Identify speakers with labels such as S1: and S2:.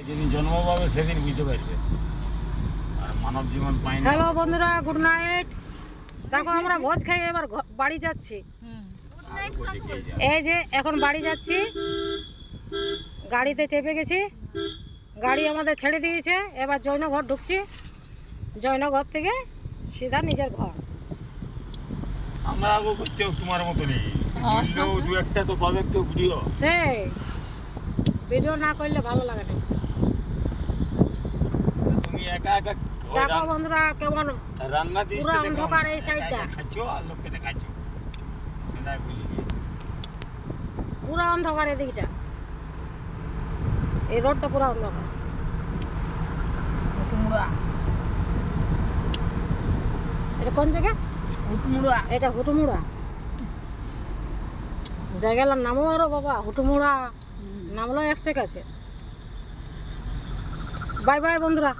S1: যেদিন জন্ম পাবে সেদিন বুঝতে পারবে। আর মানব জীবন পাইনি।
S2: হ্যালো বন্ধুরা, গুড নাইট। দেখো আমরা ভোজ খেয়ে এবার বাড়ি যাচ্ছি। এই যে এখন বাড়ি যাচ্ছি, গাড়িতে চেপে গেছি, গাড়ি আমাদের ছেড়ে দিয়েছে। এবার জৈনঘর ঢুকছি, জৈনঘর থেকে সিধা নিজের ঘর।
S1: আমরা আগো করতে তোমার মতো নেই, বললেও দু একটা তো পাবে তো ভিডিও।
S2: সে ভিডিও না করলে ভালো লাগে না।
S1: তুমি একা একা
S2: দেখো বন্ধুরা কেমন
S1: রান্না দিস
S2: পুরো অন্ধকার এই সাইডটা,
S1: খাচ্ছো আর লোককে দেখাচ্ছো। এটা বলি
S2: পুরো অন্ধকার এদিকটা, এই রোডটা পুরো অন্ধকার। এটা কোন জায়গা? হুটমুড়া। এটা হুটমুড়া জায়গার নামও আরো বাবা, হুটমুড়া নামলো 1 আছে। বাই বাই বন্ধুরা।